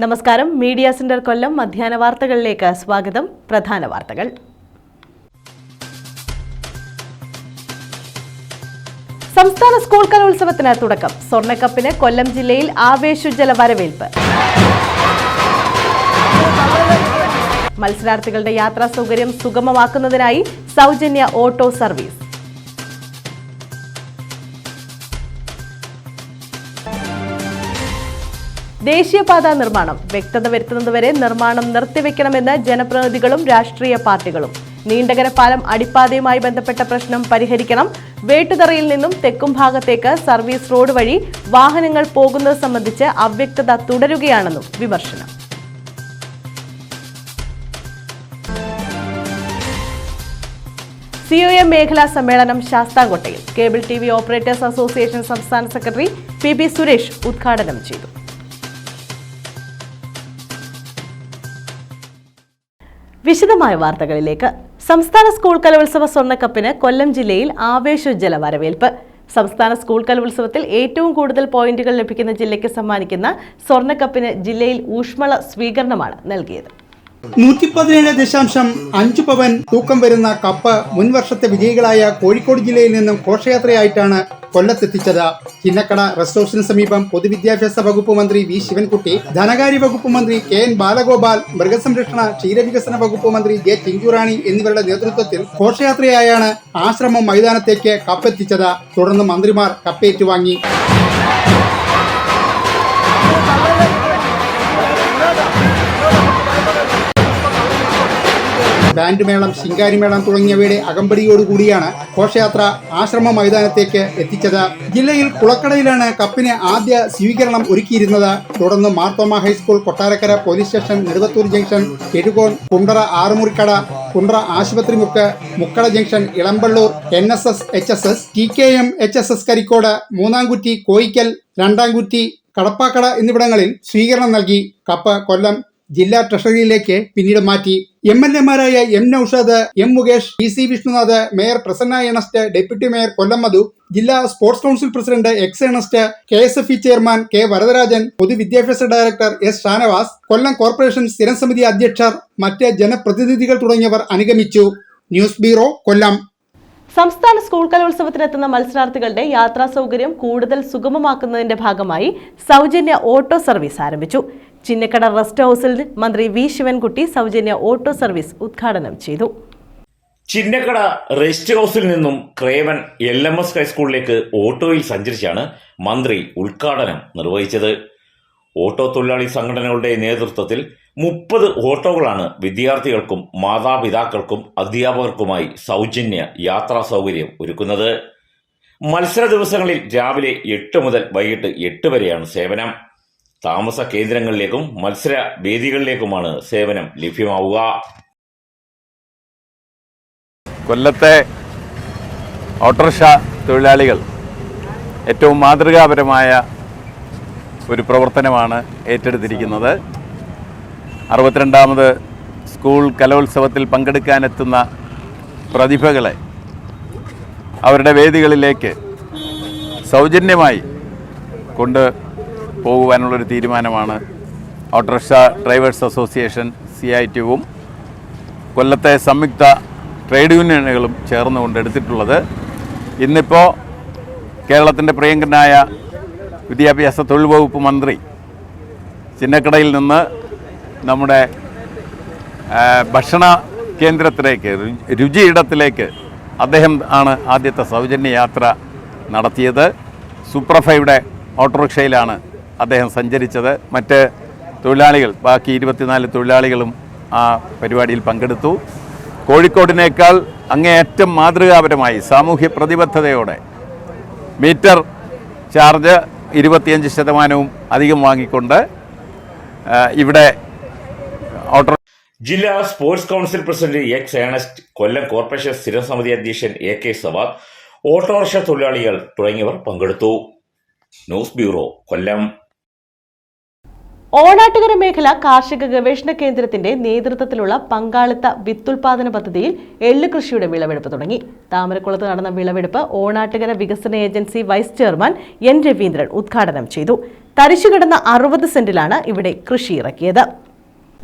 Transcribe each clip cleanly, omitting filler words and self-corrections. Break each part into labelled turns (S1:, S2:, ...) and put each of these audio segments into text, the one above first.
S1: നമസ്കാരം. Media centre കൊല്ലം മധ്യാഹ്ന വാർത്തകളിലേക്ക് സ്വാഗതം. പ്രധാന വാർത്തകൾ. സംസ്ഥാന സ്കൂൾ കലോത്സവത്തിന് തുടക്കം. സ്വർണ്ണക്കപ്പിന് കൊല്ലം ജില്ലയിൽ ആവേശോജ്വല വരവേൽപ്പ്. മത്സരാർത്ഥികളുടെ യാത്രാ സൗകര്യം സുഗമമാക്കുന്നതിനായി സൗജന്യ ഓട്ടോ സർവീസ്. ദേശീയപാത നിർമ്മാണം വ്യക്തത വരുത്തുന്നതുവരെ നിർമ്മാണം നിർത്തിവെക്കണമെന്ന് ജനപ്രതിനിധികളും രാഷ്ട്രീയ പാർട്ടികളും. നീണ്ടകര പാലം അടിപ്പാതയുമായി ബന്ധപ്പെട്ട പ്രശ്നം പരിഹരിക്കണം. വേട്ടുതറയിൽ നിന്നും തെക്കും ഭാഗത്തേക്ക് സർവീസ് റോഡ് വഴി വാഹനങ്ങൾ പോകുന്നത് സംബന്ധിച്ച് അവ്യക്തത തുടരുകയാണെന്നും വിമർശനം. COM മേഖലാ സമ്മേളനം ശാസ്താംകോട്ടയിൽ. കേബിൾ TV ഓപ്പറേറ്റേഴ്സ് അസോസിയേഷൻ സംസ്ഥാന സെക്രട്ടറി PB സുരേഷ് ഉദ്ഘാടനം ചെയ്തു. വിശദമായ വാർത്തകളിലേക്ക്. സംസ്ഥാന സ്കൂൾ കലോത്സവ സ്വർണ്ണക്കപ്പിന് കൊല്ലം ജില്ലയിൽ ആവേശോജ്വല വരവേൽപ്പ്. സംസ്ഥാന സ്കൂൾ കലോത്സവത്തിൽ ഏറ്റവും കൂടുതൽ പോയിന്റുകൾ ലഭിക്കുന്ന ജില്ലയ്ക്ക് സമ്മാനിക്കുന്ന സ്വർണ്ണക്കപ്പിന് ജില്ലയിൽ ഊഷ്മള സ്വീകരണമാണ് നൽകിയത്.
S2: 117.5 പവൻ തൂക്കം വരുന്ന കപ്പ് മുൻവർഷത്തെ വിജയികളായ കോഴിക്കോട് ജില്ലയിൽ നിന്നും ഘോഷയാത്രയായിട്ടാണ് കൊല്ലത്തെത്തിച്ചത്. ചിന്നക്കട റെസ്റ്റ് ഹൌസിന് സമീപം പൊതുവിദ്യാഭ്യാസ വകുപ്പ് മന്ത്രി വി ശിവൻകുട്ടി, ധനകാര്യ വകുപ്പ് മന്ത്രി KN ബാലഗോപാൽ, മൃഗസംരക്ഷണ ക്ഷീരവികസന വകുപ്പ് മന്ത്രി J ചിഞ്ചുറാണി എന്നിവരുടെ നേതൃത്വത്തിൽ ഘോഷയാത്രയായാണ് ആശ്രമം മൈതാനത്തേക്ക് കപ്പെത്തിച്ചത്. തുടർന്ന് മന്ത്രിമാർ കപ്പേറ്റുവാങ്ങി. ബാൻഡ് മേളം, ശിങ്കാരിമേളം തുടങ്ങിയവയുടെ അകമ്പടിയോടുകൂടിയാണ് ഘോഷയാത്ര ആശ്രമ മൈതാനത്തേക്ക് എത്തിച്ചത്. ജില്ലയിൽ കുളക്കടയിലാണ് കപ്പിന് ആദ്യ സ്വീകരണം ഒരുക്കിയിരുന്നത്. തുടർന്ന് Marthoma high school, Kottarakkara police station, Neduvathur junction, Perukon, Kundara Arumurikkada, Kundara ആശുപത്രി മുക്ക്, Mukkada junction, Elampalloor, NSS HSS, TKM HSS Karicode, Moonnamkutty, Koickal, Randamkutty, Kadappakada എന്നിവിടങ്ങളിൽ സ്വീകരണം നൽകി. കപ്പ് കൊല്ലം ജില്ലാ ട്രഷറിയിലേക്ക് പിന്നീട് മാറ്റി. MLA-മാരായ M Noushad, M Mukesh, PC Vishnunath, mayor Prasanna Ernest, deputy mayor Kollam Madhu, ജില്ലാ sports council president X Ernest, KSFE chairman K Varadarajan, പൊതുവിദ്യാഭ്യാസ director S Shanavas, Kollam corporation സ്ഥിരം സമിതി അധ്യക്ഷർ, മറ്റ് ജനപ്രതിനിധികൾ തുടങ്ങിയവർ അനുഗമിച്ചു. ന്യൂസ് ബ്യൂറോ, കൊല്ലം.
S1: സംസ്ഥാന സ്കൂൾ കലോത്സവത്തിനെത്തുന്ന മത്സരാർത്ഥികളുടെ യാത്രാ സൗകര്യം കൂടുതൽ സുഗമമാക്കുന്നതിന്റെ ഭാഗമായി സൗജന്യ ഓട്ടോ സർവീസ് ആരംഭിച്ചു. ചിന്നക്കട റെസ്റ്റ് ഹൌസിൽ മന്ത്രി വി ശിവൻകുട്ടി സൗജന്യ ഓട്ടോ സർവീസ് ഉദ്ഘാടനം ചെയ്തു.
S3: ചിന്നക്കട റെസ്റ്റ് ഹൌസിൽ നിന്നും ക്രേവൻ LMS ഹൈസ്കൂളിലേക്ക് ഓട്ടോയിൽ സഞ്ചരിച്ചാണ് മന്ത്രി ഉദ്ഘാടനം നിർവഹിച്ചത്. ഓട്ടോ തൊഴിലാളി സംഘടനകളുടെ നേതൃത്വത്തിൽ 30 ഓട്ടോകളാണ് വിദ്യാർത്ഥികൾക്കും മാതാപിതാക്കൾക്കും അധ്യാപകർക്കുമായി സൗജന്യ യാത്രാ സൗകര്യം ഒരുക്കുന്നത്. മത്സര ദിവസങ്ങളിൽ രാവിലെ 8 മുതൽ വൈകിട്ട് 8 വരെയാണ് സേവനം. താമസ കേന്ദ്രങ്ങളിലേക്കും മത്സര വേദികളിലേക്കുമാണ് സേവനം ലഭ്യമാവുക.
S4: കൊല്ലത്തെ ഓട്ടോറിക്ഷ തൊഴിലാളികൾ ഏറ്റവും മാതൃകാപരമായ ഒരു പ്രവർത്തനമാണ് ഏറ്റെടുത്തിരിക്കുന്നത്. 62ാമത് സ്കൂൾ കലോത്സവത്തിൽ പങ്കെടുക്കാനെത്തുന്ന പ്രതിഭകളെ അവരുടെ വേദികളിലേക്ക് സൗജന്യമായി കൊണ്ട് പോകുവാനുള്ളൊരു തീരുമാനമാണ് ഓട്ടോറിക്ഷ ഡ്രൈവേഴ്സ് അസോസിയേഷൻ CITUവും കൊല്ലത്തെ സംയുക്ത ട്രേഡ് യൂണിയനുകളും ചേർന്നുകൊണ്ട് എടുത്തിട്ടുള്ളത്. ഇന്നിപ്പോൾ കേരളത്തിൻ്റെ പ്രിയങ്കരനായ വിദ്യാഭ്യാസ തൊഴിൽ വകുപ്പ് മന്ത്രി ചിന്നക്കടയിൽ നിന്ന് നമ്മുടെ ഭക്ഷണ കേന്ദ്രത്തിലേക്ക്, രുചിയിടത്തിലേക്ക് അദ്ദേഹം ആണ് ആദ്യത്തെ സൗജന്യ യാത്ര നടത്തിയത്. സൂപ്പർഫൈയുടെ ഓട്ടോറിക്ഷയിലാണ് അദ്ദേഹം സഞ്ചരിച്ചത്. മറ്റ് തൊഴിലാളികൾ, ബാക്കി 24 തൊഴിലാളികളും ആ പരിപാടിയിൽ പങ്കെടുത്തു. കോഴിക്കോടിനേക്കാൾ അങ്ങേയറ്റം മാതൃകാപരമായി സാമൂഹ്യ പ്രതിബദ്ധതയോടെ മീറ്റർ ചാർജ് 25% അധികം വാങ്ങിക്കൊണ്ട് ഇവിടെ ഓട്ടോ.
S3: ജില്ലാ sports council president X Ernest, Kollam corporation സ്ഥിരം സമിതി അധ്യക്ഷൻ AK സവാദ്, ഓട്ടോറിക്ഷ തൊഴിലാളികൾ തുടങ്ങിയവർ പങ്കെടുത്തു. ന്യൂസ് ബ്യൂറോ, കൊല്ലം.
S1: ഓണാട്ടുകര മേഖല കാർഷിക ഗവേഷണ കേന്ദ്രത്തിന്റെ നേതൃത്വത്തിലുള്ള പങ്കാളിത്ത വിത്തുൽപാദന പദ്ധതിയിൽ എള്ള് കൃഷിയുടെ വിളവെടുപ്പ് തുടങ്ങി. താമരക്കുളത്ത് നടന്ന വിളവെടുപ്പ് ഓണാട്ടുകര വികസന agency vice chairman N Raveendran ഉദ്ഘാടനം ചെയ്തു. തരിശുകിടന്ന 60 സെന്റിലാണ് ഇവിടെ കൃഷി ഇറക്കിയത്.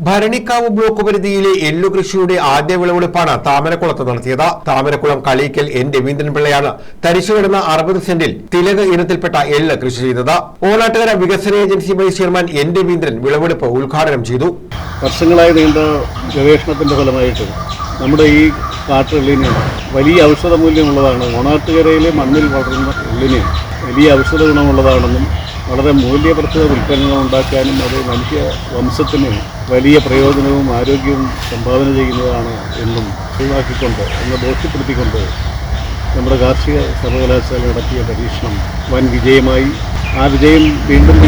S5: ഭരണിക്കാവ് ബ്ലോക്ക് പരിധിയിലെ എള്ളു കൃഷിയുടെ ആദ്യ വിളവെടുപ്പാണ് താമരക്കുളത്ത് നടത്തിയത്. താമരക്കുളം കളീക്കൽ എൻ രവീന്ദ്രൻ പിള്ളയാണ് തരിശുകിടന്ന 60 സെന്റിൽ തിലക് ഇനത്തിൽപ്പെട്ട എള്ള് കൃഷി ചെയ്തത്. ഓണാട്ടുകര വികസന agency vice chairman N Raveendran വിളവെടുപ്പ് ഉദ്ഘാടനം ചെയ്തു.
S6: വർഷങ്ങളായി നീണ്ട ഗവേഷണത്തിന്റെ ഫലമായിട്ട് നമ്മുടെ ഈ കാട്ടെള്ളിന് വലിയ ഔഷധ മൂല്യമുള്ളതാണ്. ഓണാട്ടുകരയിലെ മണ്ണിൽ വളരുന്ന എള്ളിന് വലിയ ഔഷധ ഗുണമുള്ളതാണെന്നും വളരെ മൂല്യവർദ്ധിത ഉൽപ്പന്നങ്ങൾ ഉണ്ടാക്കാനും അത് മനുഷ്യ വംശത്തിന് വലിയ പ്രയോജനവും ആരോഗ്യവും സംഭാവന ചെയ്യുന്നതാണ് എന്നും ഒഴിവാക്കിക്കൊണ്ട് എന്ന് ബോധ്യപ്പെടുത്തിക്കൊണ്ട് നമ്മുടെ കാർഷിക സർവകലാശാല നടത്തിയ പരീക്ഷണം വൻ വിജയമായി. ആ വിജയം വീണ്ടും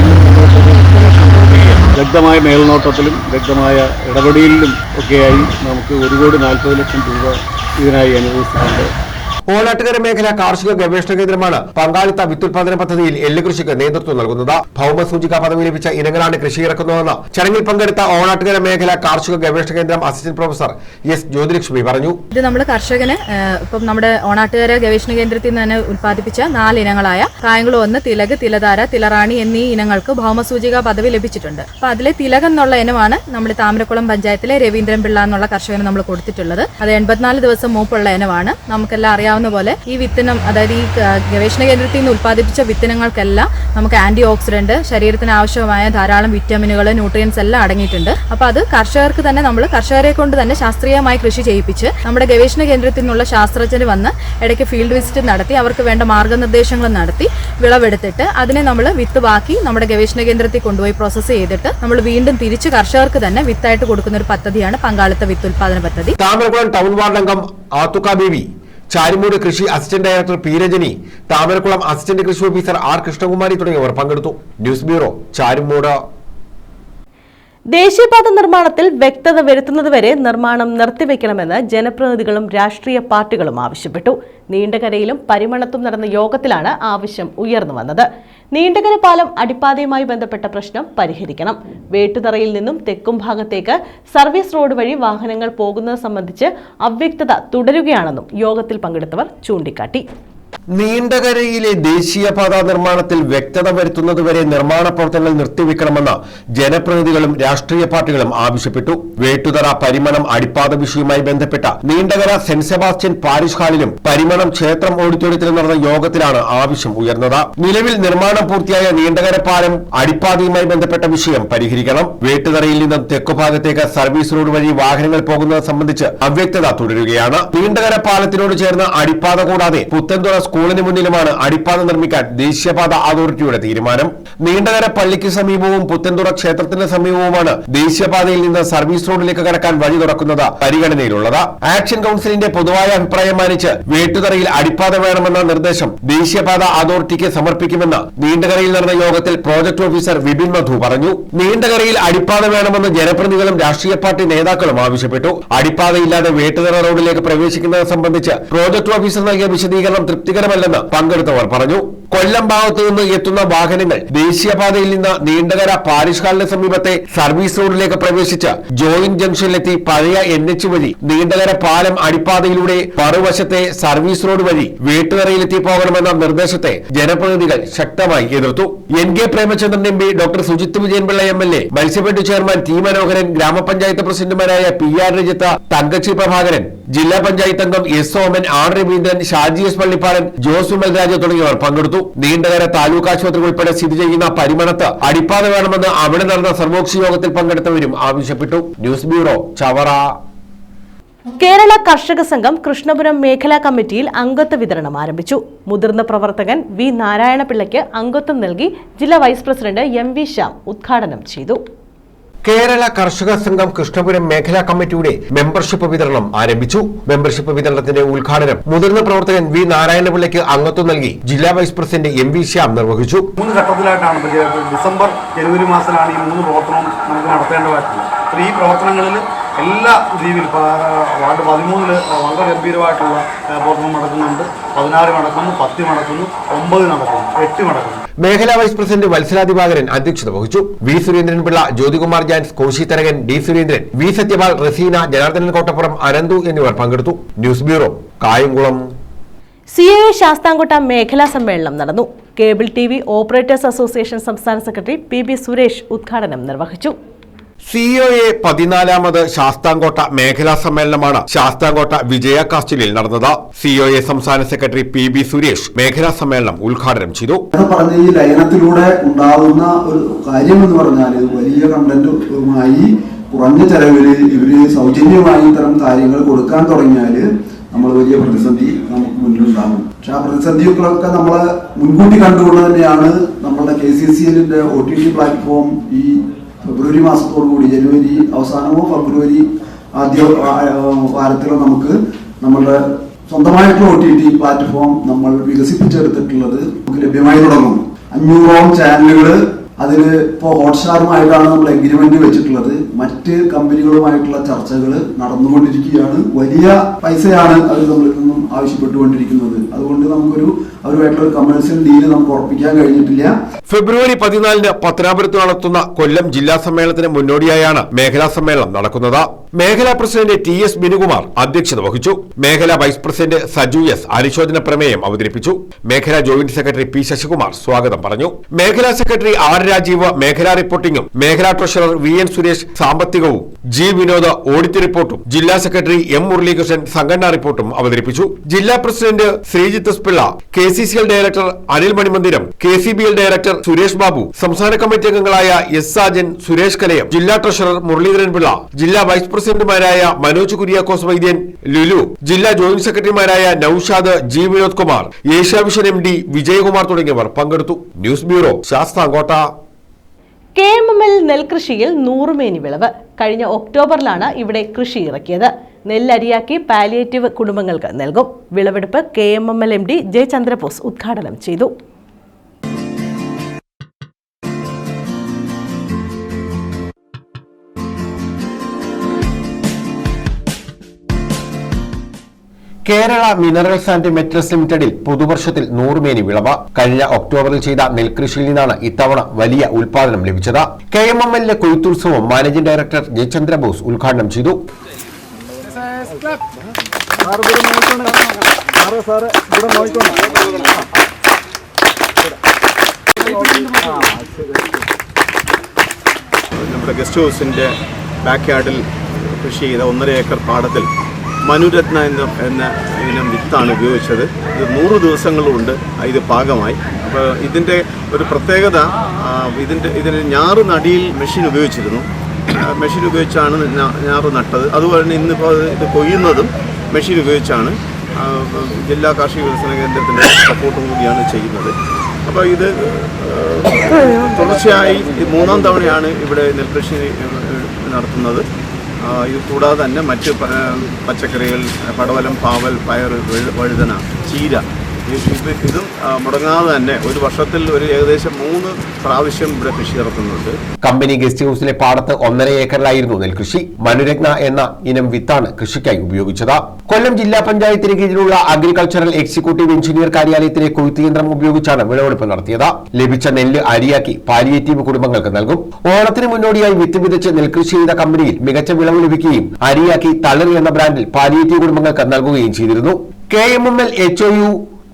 S6: വ്യക്തമായ മേൽനോട്ടത്തിലും വ്യക്തമായ ഇടപെടലിലും ഒക്കെയായി നമുക്ക് 1,40,00,000 രൂപ ഇതിനായി അനുവദിച്ചിട്ടുണ്ട്.
S5: ഓണാട്ടുകര മേഖല കാർഷിക ഗവേഷണ കേന്ദ്രമാണ് പങ്കാളിത്ത വിത്തുൽപാദന പദ്ധതിയിൽ എള്ള് കൃഷിക്ക് നേതൃത്വം നൽകുന്നത്. ഭൗമസൂചിക പദവി ലഭിച്ച ഇനങ്ങളാണ് കൃഷി ഇറക്കുന്നതെന്ന് ചടങ്ങിൽ പങ്കെടുത്ത ഓണാട്ടുകര മേഖല കാർഷിക ഗവേഷണ കേന്ദ്രം അസിസ്റ്റന്റ് പ്രൊഫസർ എസ് ജ്യോതിലക്ഷ്മി പറഞ്ഞു.
S7: ഇത് നമ്മൾ കർഷകന് ഇപ്പം നമ്മുടെ ഓണാട്ടുകര ഗവേഷണ കേന്ദ്രത്തിൽ നിന്ന് തന്നെ ഉൽപ്പാദിപ്പിച്ച 4 ഇനങ്ങളായ കായംകുളം 1, തിലക്, തിലധാര, തിലറാണി എന്നീ ഇനങ്ങൾക്ക് ഭൗമസൂചിക പദവി ലഭിച്ചിട്ടുണ്ട്. അപ്പൊ അതിലെ തിലക് എന്നുള്ള ഇനമാണ് നമ്മുടെ താമരക്കുളം പഞ്ചായത്തിലെ രവീന്ദ്രൻ പിള്ള എന്നുള്ള കർഷകന് നമ്മൾ കൊടുത്തിട്ടുള്ളത്. അത് 84 ദിവസം മൂപ്പുള്ള ഇനമാണ്. നമുക്കെല്ലാം അറിയാവുന്ന പോലെ ഈ വിത്തിനം, അതായത് ഈ ഗവേഷണ കേന്ദ്രത്തിൽ നിന്ന് ഉൽപ്പാദിപ്പിച്ച വിത്തിനങ്ങൾക്കെല്ലാം നമുക്ക് ആന്റി ഓക്സിഡന്റ്, ശരീരത്തിന് ആവശ്യമായ ധാരാളം വിറ്റാമിനുകൾ, ന്യൂട്രിയൻസ് എല്ലാം അടങ്ങിയിട്ടുണ്ട്. അപ്പൊ അത് കർഷകർക്ക് തന്നെ നമ്മൾ കർഷകരെ കൊണ്ട് തന്നെ ശാസ്ത്രീയമായി കൃഷി ചെയ്യിപ്പിച്ച് നമ്മുടെ ഗവേഷണ കേന്ദ്രത്തിൽ നിന്നുള്ള ശാസ്ത്രജ്ഞർ വന്ന് ഇടയ്ക്ക് ഫീൽഡ് വിസിറ്റ് നടത്തി അവർക്ക് വേണ്ട മാർഗ്ഗനിർദ്ദേശങ്ങൾ നടത്തി വിളവെടുത്തിട്ട് അതിനെ നമ്മൾ വിത്ത് ബാക്കി നമ്മുടെ ഗവേഷണ കേന്ദ്രത്തിൽ കൊണ്ടുപോയി പ്രോസസ്സ് ചെയ്തിട്ട് നമ്മൾ വീണ്ടും തിരിച്ച് കർഷകർക്ക് തന്നെ വിത്തായിട്ട് കൊടുക്കുന്ന ഒരു പദ്ധതിയാണ് പങ്കാളിത്ത വിത്തുൽപാദന പദ്ധതി.
S5: താമരക്കുളം ടൗൺ വാർഡ് അംഗം ആത്തുക്ക ബേബി, ചാരിമൂട് കൃഷി assistant director P Rajani, Thamarakulam assistant കൃഷി ഓഫീസർ ആർ കൃഷ്ണകുമാരി തുടങ്ങിയവർ പങ്കെടുത്തു. News bureau, Charummoodu.
S1: ദേശീയപാത നിർമ്മാണത്തിൽ വ്യക്തത വരുത്തുന്നതുവരെ നിർമ്മാണം നിർത്തിവെക്കണമെന്ന് ജനപ്രതിനിധികളും രാഷ്ട്രീയ പാർട്ടികളും ആവശ്യപ്പെട്ടു. നീണ്ടകരയിലും പരിമണത്തും നടന്ന യോഗത്തിലാണ് ആവശ്യം ഉയർന്നു വന്നത്. നീണ്ടകര പാലം അടിപ്പാതയുമായി ബന്ധപ്പെട്ട പ്രശ്നം പരിഹരിക്കണം. വേട്ടുതറയിൽ നിന്നും തെക്കും ഭാഗത്തേക്ക് സർവീസ് റോഡ് വഴി വാഹനങ്ങൾ പോകുന്നത് സംബന്ധിച്ച് അവ്യക്തത തുടരുകയാണെന്നും യോഗത്തിൽ പങ്കെടുത്തവർ ചൂണ്ടിക്കാട്ടി.
S5: നീണ്ടകരയിലെ ദേശീയപാത നിർമ്മാണത്തിൽ വ്യക്തത വരുത്തുന്നതുവരെ നിർമ്മാണ പ്രവർത്തനങ്ങൾ നിർത്തിവെക്കണമെന്ന് ജനപ്രതിനിധികളും രാഷ്ട്രീയ പാർട്ടികളും ആവശ്യപ്പെട്ടു. വേട്ടുതറ പരിമണം അടിപ്പാത വിഷയവുമായി ബന്ധപ്പെട്ട നീണ്ടകര സെന്റ് സെബാസ്റ്റ്യൻ പാരിഷ് ഹാളിലും പരിമണം ക്ഷേത്രം ഓഡിറ്റോറിയത്തിലും നടന്ന യോഗത്തിലാണ് ആവശ്യം ഉയർന്നത്. നിലവിൽ നിർമ്മാണം പൂർത്തിയായ നീണ്ടകര പാലം അടിപ്പാതയുമായി ബന്ധപ്പെട്ട വിഷയം പരിഹരിക്കണം. വേട്ടുതറയിൽ നിന്നും തെക്കുഭാഗത്തേക്ക് സർവീസ് റോഡ് വഴി വാഹനങ്ങൾ പോകുന്നത് സംബന്ധിച്ച് അവ്യക്തത തുടരുകയാണ്. നീണ്ടകര പാലത്തിനോട് ചേർന്ന് അടിപ്പാത കൂടാതെ പുത്തൻതുറ സ്കൂളിന് മുന്നിലുമാണ് അടിപ്പാത നിർമ്മിക്കാൻ ദേശീയപാത അതോറിറ്റിയുടെ തീരുമാനം. നീണ്ടകര പള്ളിക്ക് സമീപവും പുത്തൻതുറ ക്ഷേത്രത്തിന് സമീപവുമാണ് ദേശീയപാതയിൽ നിന്ന് സർവീസ് റോഡിലേക്ക് കടക്കാൻ വഴി തുറക്കുന്നത് പരിഗണനയിലുള്ളത്. ആക്ഷൻ കൌൺസിലിന്റെ പൊതുവായ അഭിപ്രായം മാനിച്ച് വേട്ടുതറയിൽ അടിപ്പാത വേണമെന്ന നിർദ്ദേശം ദേശീയപാത അതോറിറ്റിക്ക് സമർപ്പിക്കുമെന്ന് നീണ്ടകരയിൽ നടന്ന യോഗത്തിൽ പ്രോജക്ട് ഓഫീസർ വിപിൻ മധു പറഞ്ഞു. നീണ്ടകരയിൽ അടിപ്പാത വേണമെന്ന് ജനപ്രതിനിധികളും രാഷ്ട്രീയ പാർട്ടി നേതാക്കളും ആവശ്യപ്പെട്ടു. അടിപ്പാതയില്ലാതെ വേട്ടുതറ റോഡിലേക്ക് പ്രവേശിക്കുന്നത് സംബന്ധിച്ച് പ്രോജക്ട് ഓഫീസർ നൽകിയ വിശദീകരണം തൃപ്തികരമല്ലെന്ന് പങ്കെടുത്തവർ പറഞ്ഞു. കൊല്ലം ഭാഗത്തു നിന്ന് എത്തുന്ന വാഹനങ്ങൾ ദേശീയപാതയിൽ നിന്ന് നീണ്ടകര പാരിഷ് ഹാളിന് സമീപത്തെ സർവീസ് റോഡിലേക്ക് പ്രവേശിച്ച് ജോയിന്റ് ജംഗ്ഷനിലെത്തി പഴയ NH വഴി നീണ്ടകര പാലം അടിപ്പാതയിലൂടെ മറുവശത്തെ സർവീസ് റോഡ് വഴി വേട്ടുതറയിലെത്തി പോകണമെന്ന നിർദ്ദേശത്തെ ജനപ്രതിനിധികൾ ശക്തമായി എതിർത്തു. NK Premachandran MP, doctor Sujith Vijayan Pillai MLA, Matsyafed chairman T മനോഹരൻ, ഗ്രാമപഞ്ചായത്ത് പ്രസിഡന്റുമാരായ PR രജിത്ത്, തങ്കച്ചി പ്രഭാകരൻ, ജില്ലാ പഞ്ചായത്ത് അംഗം S Soman, R Raveendran, Shaji S Pallippadan, Jose Vimalraj തുടങ്ങിയവർ പങ്കെടുത്തു. നീണ്ടകര താലൂക്ക് ആശുപത്രി ഉൾപ്പെടെ സ്ഥിതി ചെയ്യുന്ന പരിമണത്ത് അടിപ്പാത വേണമെന്ന് അവിടെ നടന്ന സർവോക്ഷി യോഗത്തിൽ പങ്കെടുത്തവരും ആവശ്യപ്പെട്ടു. News bureau, Chavara.
S1: കേരള കർഷക സംഘം കൃഷ്ണപുരം മേഖലാ കമ്മിറ്റിയിൽ അംഗത്വ വിതരണം ആരംഭിച്ചു. മുതിർന്ന പ്രവർത്തകൻ V നാരായണപിള്ളയ്ക്ക് അംഗത്വം നൽകി ജില്ലാ വൈസ് പ്രസിഡന്റ് MV ശ്യാം ഉദ്ഘാടനം ചെയ്തു.
S5: കേരള കർഷക സംഘം കൃഷ്ണപുരം മേഖലാ കമ്മിറ്റിയുടെ മെമ്പർഷിപ്പ് വിതരണം ആരംഭിച്ചു. മെമ്പർഷിപ്പ് വിതരണത്തിന്റെ ഉദ്ഘാടനം മുതിർന്ന പ്രവർത്തകൻ V നാരായണപിള്ളയ്ക്ക് അംഗത്വം നൽകി ജില്ലാ വൈസ് പ്രസിഡന്റ് MV ശ്യാം നിർവഹിച്ചു.
S8: 3 ഘട്ടത്തിലായിട്ടാണ് ഡിസംബർ ജനുവരി മാസത്തിലാണ് ഈ 3 പ്രവർത്തനവും നമുക്ക് നടത്തേണ്ടതായിട്ടുള്ളത്. ഈ പ്രവർത്തനങ്ങളിൽ എല്ലാ രീതിയിലും വാർഡ് 13 വളരെ ഗംഭീരമായിട്ടുള്ള പ്രവർത്തനം നടക്കുന്നുണ്ട്. 16 നടക്കുന്നു, 10 നടക്കുന്നു, 9 നടക്കുന്നു, 8 നടക്കുന്നു.
S5: മേഖലാ വൈസ് പ്രസിഡന്റ് വത്സല ദിവാകരൻ അധ്യക്ഷത വഹിച്ചു. V Surendranpillai, Jyothikumar Jans, Koshy Tharakan, D Surendran, V Sathyapal, Raseena, Janardhanan Kottappuram, Ananthu എന്നിവർ പങ്കെടുത്തു. News bureau, Kayamkulam.
S1: CIO Sasthamkotta മേഖലാ സമ്മേളനം നടന്നു. കേബിൾ TV ഓപ്പറേറ്റേഴ്സ് അസോസിയേഷൻ സംസ്ഥാന സെക്രട്ടറി PB സുരേഷ് ഉദ്ഘാടനം നിർവഹിച്ചു.
S5: COA 14ാമത് ശാസ്താംകോട്ട മേഖലാ സമ്മേളനമാണ് ശാസ്താംകോട്ട വിജയ കാസ്റ്റിലിൽ നടന്നത്. COA സംസ്ഥാന സെക്രട്ടറി PB സുരേഷ് മേഖലാ സമ്മേളനം ഉദ്ഘാടനം ചെയ്തു.
S9: പറഞ്ഞ ഈ ലയനത്തിലൂടെ ഉണ്ടാവുന്ന ഒരു കാര്യം എന്ന് പറഞ്ഞാൽ വലിയ കണ്ടന്റുമായി കുറഞ്ഞ ചെലവിൽ ഇവര് സൗജന്യമായി ഇത്തരം കാര്യങ്ങൾ കൊടുക്കാൻ തുടങ്ങിയാൽ നമ്മൾ വലിയ പ്രതിസന്ധി നമുക്ക് മുന്നിലുണ്ടാകും. പക്ഷെ ആ പ്രതിസന്ധികളൊക്കെ നമ്മൾ മുൻകൂട്ടി കണ്ടുകൊണ്ട് തന്നെയാണ് നമ്മളുടെ KCCLന്റെ OTT പ്ലാറ്റ്ഫോം ഈ ഫെബ്രുവരി മാസത്തോടുകൂടി, ജനുവരി അവസാനമോ ഫെബ്രുവരി ആദ്യ വാരത്തിലോ നമുക്ക് നമ്മളുടെ സ്വന്തമായിട്ടുള്ള OTT പ്ലാറ്റ്ഫോം നമ്മൾ വികസിപ്പിച്ചെടുത്തിട്ടുള്ളത് നമുക്ക് ലഭ്യമായി തുടങ്ങും. 500ഓളം ചാനലുകൾ അതിൽ ഇപ്പോൾ ഹോട്ട്സ്റ്റാറുമായിട്ടാണ് നമ്മൾ എഗ്രിമെന്റ് വെച്ചിട്ടുള്ളത്. മറ്റ് കമ്പനികളുമായിട്ടുള്ള ചർച്ചകൾ നടന്നുകൊണ്ടിരിക്കുകയാണ്. വലിയ പൈസയാണ് അവർ നമ്മളിൽ നിന്നും ആവശ്യപ്പെട്ടുകൊണ്ടിരിക്കുന്നത്. അതുകൊണ്ട് അവരുമായിട്ടുള്ള കമേഴ്സ്യൽ ഡീല് നമുക്ക് ഉറപ്പിക്കാൻ കഴിഞ്ഞിട്ടില്ല.
S5: ഫെബ്രുവരി 14-ന് പത്തനാപുരത്ത് നടത്തുന്ന കൊല്ലം ജില്ലാ സമ്മേളനത്തിന് മുന്നോടിയായാണ് മേഖലാ സമ്മേളനം നടക്കുന്നത്. മേഖലാ പ്രസിഡന്റ് TS ബിനുകുമാർ അധ്യക്ഷത വഹിച്ചു. മേഖലാ വൈസ് പ്രസിഡന്റ് സജു S അനുശോചന പ്രമേയം അവതരിപ്പിച്ചു. മേഖലാ ജോയിന്റ് സെക്രട്ടറി P ശശികുമാർ സ്വാഗതം പറഞ്ഞു. മേഖലാ സെക്രട്ടറി R രാജീവ് മേഖലാ റിപ്പോർട്ടിംഗും, മേഖലാ ട്രഷറർ VN സുരേഷ് സാമ്പത്തികവും, G വിനോദ് ഓഡിറ്റ് റിപ്പോർട്ടും, ജില്ലാ സെക്രട്ടറി M മുരളീകൃഷ്ണൻ സംഘടനാ റിപ്പോർട്ടും അവതരിപ്പിച്ചു. ജില്ലാ president Sreejith S Pillai, KCCL director Anil Manimandiram, KCBL director Suresh Babu, സംസ്ഥാന കമ്മിറ്റി അംഗങ്ങളായ S സാജൻ, സുരേഷ് കലയം, ജില്ലാ ട്രഷറർ മുരളീധരൻ പിള്ള, ജില്ലാ വൈസ് പ്രസിഡന്റുമാരായ മനോജ് കുര്യാക്കോസ് വൈദ്യൻ, ലുലു, ജില്ലാ ജോയിന്റ് സെക്രട്ടറിമാരായ നൌഷാദ്, G വിനോദ് കുമാർ, ഏഷ്യാവിഷൻ MD വിജയകുമാർ തുടങ്ങിയവർ പങ്കെടുത്തു. News bureau, Sasthamkotta.
S1: KMML നെൽകൃഷിയിൽ 100 മേനി വിളവ്. കഴിഞ്ഞ ഒക്ടോബറിലാണ് ഇവിടെ കൃഷി ഇറക്കിയത്. നെല്ലരിയാക്കി പാലിയേറ്റീവ് കുടുംബങ്ങൾക്ക് നൽകും. വിളവെടുപ്പ് KMML MD J ചന്ദ്രബോസ് ഉദ്ഘാടനം ചെയ്തു.
S5: കേരള മിനറൽസ് ആൻഡ് മെറ്റൽസ് ലിമിറ്റഡിൽ പുതുവർഷത്തിൽ 100 മേനി വിളവ്. കഴിഞ്ഞ ഒക്ടോബറിൽ ചെയ്ത നെൽകൃഷിയിൽ നിന്നാണ് ഇത്തവണ വലിയ ഉൽപാദനം ലഭിച്ചത്. KMML കൊയ്ത്തുത്സവം മാനേജിംഗ് ഡയറക്ടർ J ചന്ദ്രബോസ് ഉദ്ഘാടനം ചെയ്തു.
S6: നമ്മുടെ ഗസ്റ്റ് ഹൗസിൻ്റെ ബാക്ക് യാർഡിൽ കൃഷി ചെയ്ത 1.5 ഏക്കർ പാടത്തിൽ മനുരത്ന എന്ന ഇനം വിത്താണ് ഉപയോഗിച്ചത്. ഇത് 100 ദിവസങ്ങളുണ്ട് ഇത് പാകമായി. അപ്പോൾ ഇതിൻ്റെ ഒരു പ്രത്യേകത, ഇതിന് ഞാറ് നടിയിൽ മെഷീൻ ഉപയോഗിച്ചിരുന്നു. മെഷീൻ ഉപയോഗിച്ചാണ് ഞാറ് നട്ടത്. അതുപോലെ തന്നെ ഇന്നിപ്പോൾ ഇത് കൊയ്യുന്നതും മെഷീൻ ഉപയോഗിച്ചാണ്. ജില്ലാ കാർഷിക വികസന കേന്ദ്രത്തിൻ്റെ സപ്പോർട്ടും കൂടിയാണ് ചെയ്യുന്നത്. അപ്പോൾ ഇത് തുടർച്ചയായി 3-ാം തവണയാണ് ഇവിടെ നെൽകൃഷി നടത്തുന്നത്. ഇത് കൂടാതെ തന്നെ മറ്റ് പച്ചക്കറികൾ, പടവലം, പാവൽ, പയർ, വഴുതന, ചീര, ഇതും മുടങ്ങാതെ തന്നെ ഒരു വർഷത്തിൽ ഏകദേശം 3 പ്രാവശ്യം ഇവിടെ കൃഷി നടത്തുന്നുണ്ട്.
S5: കമ്പനി ഗസ്റ്റ് ഹൌസിലെ പാടത്ത് 1.5 ഏക്കറിലായിരുന്നു നെൽകൃഷി. മനുരത്ന എന്ന ഇനം വിത്താണ് കൃഷിക്കായി ഉപയോഗിച്ചത്. കൊല്ലം ജില്ലാ പഞ്ചായത്തിന് കീഴിലുള്ള അഗ്രികൾച്ചറൽ എക്സിക്യൂട്ടീവ് എഞ്ചിനീയർ കാര്യാലയത്തിലെ കൊയ്ത്ത് യന്ത്രം ഉപയോഗിച്ചാണ് വിളവെടുപ്പ് നടത്തിയത്. ലഭിച്ച നെല്ല് അരിയാക്കി പാലിയേറ്റീവ് കുടുംബങ്ങൾക്ക് നൽകും. ഓണത്തിന് മുന്നോടിയായി വിത്ത് വിതച്ച് നെൽകൃഷി ചെയ്ത കമ്പനിയിൽ മികച്ച വിളവ് ലഭിക്കുകയും അരിയാക്കി തളറി എന്ന ബ്രാൻഡിൽ പാലിയേറ്റീവ് കുടുംബങ്ങൾക്ക് നൽകുകയും ചെയ്തിരുന്നു. KMML HOU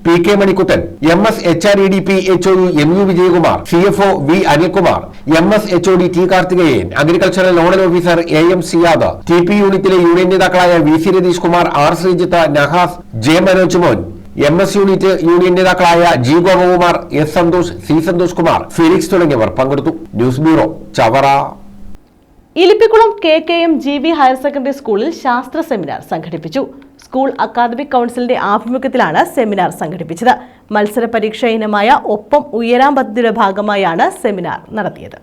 S5: PK Manikuttan, MS HREDP HOU MU Vijayakumar, CFO V Anilkumar, MS HOD T Karthikeyan, agricultural nodal officer AM Siyad, TP യൂണിറ്റിലെ യൂണിയൻ നേതാക്കളായ VC Ratheesh Kumar, R Sreejith, Nahas, J Manoj Mon, MS unit union നേതാക്കളായ G Gopakumar, S Santhosh, C Santhosh Kumar, Felix തുടങ്ങിയവർ പങ്കെടുത്തു. News bureau, Chavara.
S1: Ilippikulam KKM GV higher secondary സ്കൂളിൽ ശാസ്ത്ര seminar സംഘടിപ്പിച്ചു. School academic കൗൺസിലിന്റെ ആഭിമുഖ്യത്തിലാണ് സെമിനാർ സംഘടിപ്പിച്ചത്. മത്സര പരീക്ഷ ഇനമായ ഒപ്പം ഉയരാൻ പദ്ധതിയുടെ ഭാഗമായാണ് സെമിനാർ നടത്തിയത്.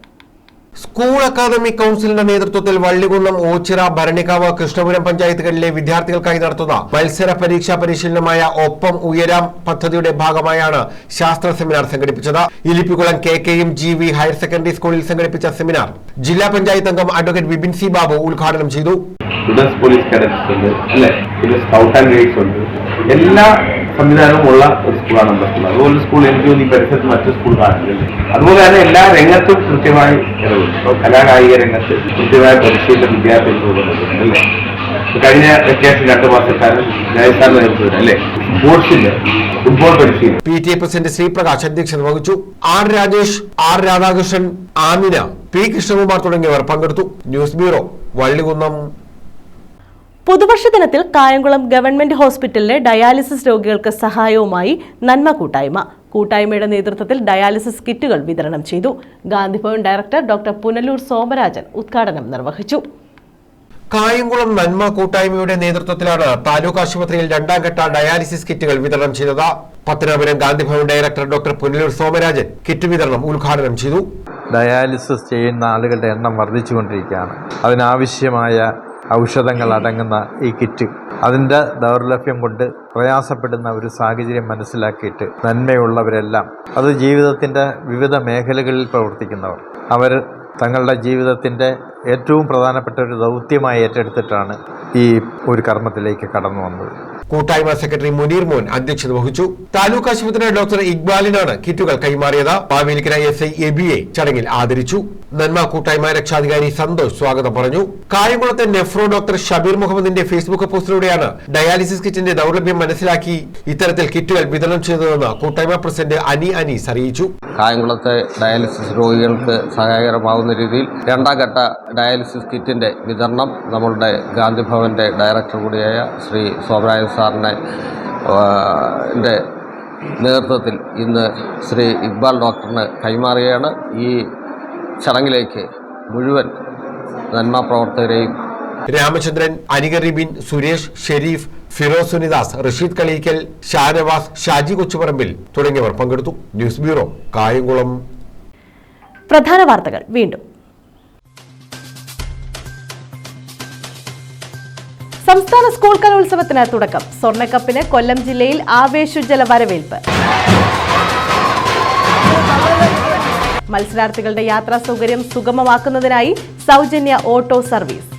S5: സ്കൂൾ അക്കാദമിക് കൗൺസിലിന്റെ നേതൃത്വത്തിൽ വള്ളികുന്നം, ഓച്ചിറ, ഭരണിക്കാവ്, കൃഷ്ണപുരം പഞ്ചായത്തുകളിലെ വിദ്യാർത്ഥികൾക്കായി നടത്തുന്ന മത്സര പരീക്ഷാ പരിശീലനമായ ഒപ്പം ഉയരാം പദ്ധതിയുടെ ഭാഗമായാണ് ശാസ്ത്ര സെമിനാർ സംഘടിപ്പിച്ചത്. Ilippikulam KKM GV higher secondary സ്കൂളിൽ സംഘടിപ്പിച്ച സെമിനാർ ജില്ലാ പഞ്ചായത്ത് അംഗം അഡ്വക്കേറ്റ് വിപിൻ സി ബാബു ഉദ്ഘാടനം ചെയ്തു.
S10: പോലീസ് കേഡറ്റ്സ് ഉണ്ട്, അല്ലെ, സ്കൗട്ട് ആൻഡ് ഗൈഡ്സ് ഉണ്ട്. എല്ലാ
S4: സംവിധാനമുള്ള ഒരു സ്കൂളാണ് നമ്മുടെ സ്കൂൾ. അതുപോലെ സ്കൂൾ എനിക്ക് തോന്നി ഈ പരിസരത്ത് മറ്റു സ്കൂൾ കാണില്ല. അതുപോലെ തന്നെ എല്ലാ രംഗത്തും കൃത്യമായി ഇടപെടും. ഇപ്പോൾ കലാകായിക രംഗത്ത് കൃത്യമായ പരിശീലനം വിദ്യാർത്ഥികൾക്ക് കൊടുക്കുന്നുണ്ട് അല്ലേ. കഴിഞ്ഞ വെക്കേഷൻ 2 മാസക്കാരൻ രാജസ്ഥാൻ നേതൃത്വത്തിൽ അല്ലേ സ്പോർട്സിന്റെ ഫുട്ബോൾ പരിശീലനം.
S5: PTA പ്രസിഡന്റ് ശ്രീപ്രകാശ് അധ്യക്ഷത വഹിച്ചു. R Rajesh, R Radhakrishnan, Amina, P Krishnakumar തുടങ്ങിയവർ പങ്കെടുത്തു. News bureau, Vallikunnam.
S1: പുതുവർഷ ദിനത്തിൽ കായംകുളം ഗവൺമെന്റ് ഹോസ്പിറ്റലിലെ ഡയാലിസിസ് രോഗികൾക്ക് സഹായവുമായി നന്മ കൂട്ടായ്മ. കൂട്ടായ്മയുടെ നേതൃത്വത്തിൽ ഡയാലിസിസ് കിറ്റുകൾ വിതരണം ചെയ്തു. ഗാന്ധിഭവൻ ഡയറക്ടർ ഡോക്ടർ പുനലൂർ സോമരാജൻ ഉദ്ഘാടനം നിർവഹിച്ചു.
S5: കായംകുളം നന്മ കൂട്ടായ്മയുടെ നേതൃത്വത്തിലാണ് താലൂക്ക് ആശുപത്രിയിൽ 2ാം ഘട്ട ഡയാലിസിസ് കിറ്റുകൾ വിതരണം ചെയ്തത്. Pathanapuram Gandhibhavan director doctor Punalur Somarajan kit വിതരണം ഉദ്ഘാടനം ചെയ്തു.
S10: ഡയാലിസിസ് ചെയ്യുന്ന ആളുകളുടെ എണ്ണം വർദ്ധിച്ചുകൊണ്ടിരിക്കുകയാണ്. അതിനാവശ്യമായ ഔഷധങ്ങൾ അടങ്ങുന്ന ഈ കിറ്റ് അതിൻ്റെ ദൗർലഭ്യം കൊണ്ട് പ്രയാസപ്പെടുന്ന ഒരു സാഹചര്യം മനസ്സിലാക്കിയിട്ട് നന്മയുള്ളവരെല്ലാം, അത് ജീവിതത്തിൻ്റെ വിവിധ മേഖലകളിൽ പ്രവർത്തിക്കുന്നവർ, അവർ തങ്ങളുടെ ജീവിതത്തിൻ്റെ ഏറ്റവും പ്രധാനപ്പെട്ട ഒരു ദൗത്യമായി ഏറ്റെടുത്തിട്ടാണ് ഈ ഒരു കർമ്മത്തിലേക്ക് കടന്നു വന്നത്.
S5: കൂട്ടായ്മ സെക്രട്ടറി മുനീർ മോൻ അധ്യക്ഷത വഹിച്ചു. താലൂക്ക് ആശുപത്രി ഡോക്ടർ ഇക്ബാലിനാണ് കിറ്റുകൾ കൈമാറിയത്. മാവേലിക്കര SI എബിയെ ചടങ്ങിൽ ആദരിച്ചു. നന്മ കൂട്ടായ്മ രക്ഷാധികാരി സന്തോഷ് സ്വാഗതം പറഞ്ഞു. കായംകുളത്തെ നെഫ്രോ ഡോക്ടർ ഷബീർ മുഹമ്മദിന്റെ ഫേസ്ബുക്ക് പോസ്റ്റിലൂടെയാണ് ഡയാലിസിസ് കിറ്റിന്റെ ദൗർലഭ്യം മനസ്സിലാക്കി ഇത്തരത്തിൽ കിറ്റുകൾ വിതരണം ചെയ്തതെന്ന് കൂട്ടായ്മ പ്രസിഡന്റ് അനീസ് അറിയിച്ചു.
S11: കായംകുളത്തെ ഡയാലിസിസ് രോഗികൾക്ക് സഹായകരമാവുന്ന രീതിയിൽ 2ാം ഘട്ട ഡയാലിസിസ് കിറ്റിന്റെ വിതരണം നമ്മളുടെ ഗാന്ധിഭവന്റെ ഡയറക്ടർ കൂടിയായ ശ്രീ സോമരാജൻ സാറിന്റെ നേതൃത്വത്തിൽ ഇന്ന് ശ്രീ ഇക്ബാൽ ഡോക്ടറിന് കൈമാറുകയാണ്. ഈ ചടങ്ങിലേക്ക് മുഴുവൻ നന്മ പ്രവർത്തകരെയും
S5: രാമചന്ദ്രൻ, അനിക റിബിൻ, സുരേഷ്, ഷെരീഫ്, ഫിറോസ് സുനിദാസ്, റഷീദ് കളീക്കൽ, ഷാനവാസ്, ഷാജി കൊച്ചുപറമ്പിൽ തുടങ്ങിയവർ പങ്കെടുത്തു. News bureau, Kayamkulam.
S1: പ്രധാന വാർത്തകൾ വീണ്ടും. സംസ്ഥാന സ്കൂൾ കലോത്സവത്തിന് തുടക്കം. സ്വർണ്ണക്കപ്പിന് കൊല്ലം ജില്ലയിൽ ആവേശോജ്വല വരവേൽപ്പ്. മത്സരാർത്ഥികളുടെ യാത്രാ സൗകര്യം സുഗമമാക്കുന്നതിനായി സൗജന്യ ഓട്ടോ സർവീസ്.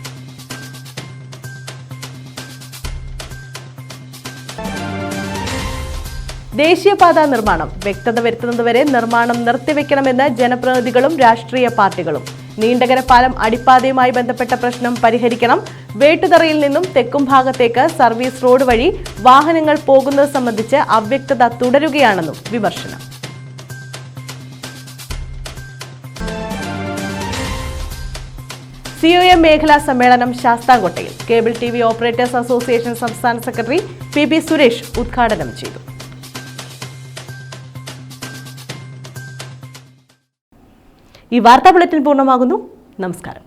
S1: ദേശീയപാത നിർമ്മാണം വ്യക്തത വരുത്തുന്നതുവരെ നിർമ്മാണം നിർത്തിവെക്കണമെന്ന് ജനപ്രതിനിധികളും രാഷ്ട്രീയ പാർട്ടികളും. നീണ്ടകര പാലം അടിപ്പാതയുമായി ബന്ധപ്പെട്ട പ്രശ്നം പരിഹരിക്കണം. വേട്ടുതറയിൽ നിന്നും തെക്കും ഭാഗത്തേക്ക് സർവീസ് റോഡ് വഴി വാഹനങ്ങൾ പോകുന്നത് സംബന്ധിച്ച് അവ്യക്തത തുടരുകയാണെന്നും വിമർശനം. COM മേഖലാ സമ്മേളനം ശാസ്താംകോട്ടയിൽ. കേബിൾ TV ഓപ്പറേറ്റേഴ്സ് അസോസിയേഷൻ സംസ്ഥാന സെക്രട്ടറി PB സുരേഷ് ഉദ്ഘാടനം ചെയ്തു. ഈ വാർത്താ ബുള്ളറ്റിൻ പൂർണ്ണമാകുന്നു. നമസ്കാരം.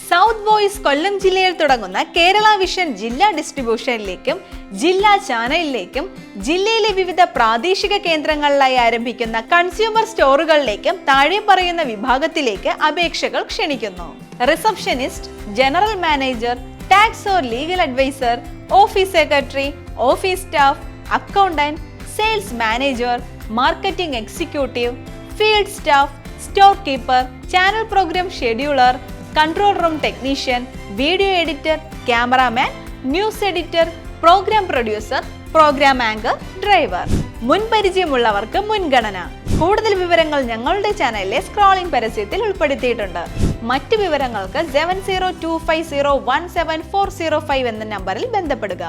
S12: സൗത്ത് വോയിസ് കൊല്ലം ജില്ലയിൽ തുടങ്ങുന്ന കേരള വിഷൻ ജില്ലാ ഡിസ്ട്രിബ്യൂഷനിലേക്കും ജില്ലാ ചാനലിലേക്കും ജില്ലയിലെ വിവിധ പ്രാദേശിക കേന്ദ്രങ്ങളിലായി ആരംഭിക്കുന്ന കൺസ്യൂമർ സ്റ്റോറുകളിലേക്കും താഴെ പറയുന്ന വിഭാഗത്തിലേക്ക് അപേക്ഷകൾ ക്ഷണിക്കുന്നു. Receptionist, general manager, tax or legal adviser, office secretary, office staff, accountant, sales manager, marketing executive, field staff, store keeper, channel programme scheduler, control room technician, video editor, cameraman, news editor, programme producer, programme anchor, driver. മുൻപരിചയമുള്ളവർക്ക് മുൻഗണന. കൂടുതൽ വിവരങ്ങൾ ഞങ്ങളുടെ ചാനലിലെ scrolling പരസ്യത്തിൽ ഉൾപ്പെടുത്തിയിട്ടുണ്ട്. മറ്റു വിവരങ്ങൾക്ക് 7025017405 എന്ന നമ്പറിൽ ബന്ധപ്പെടുക.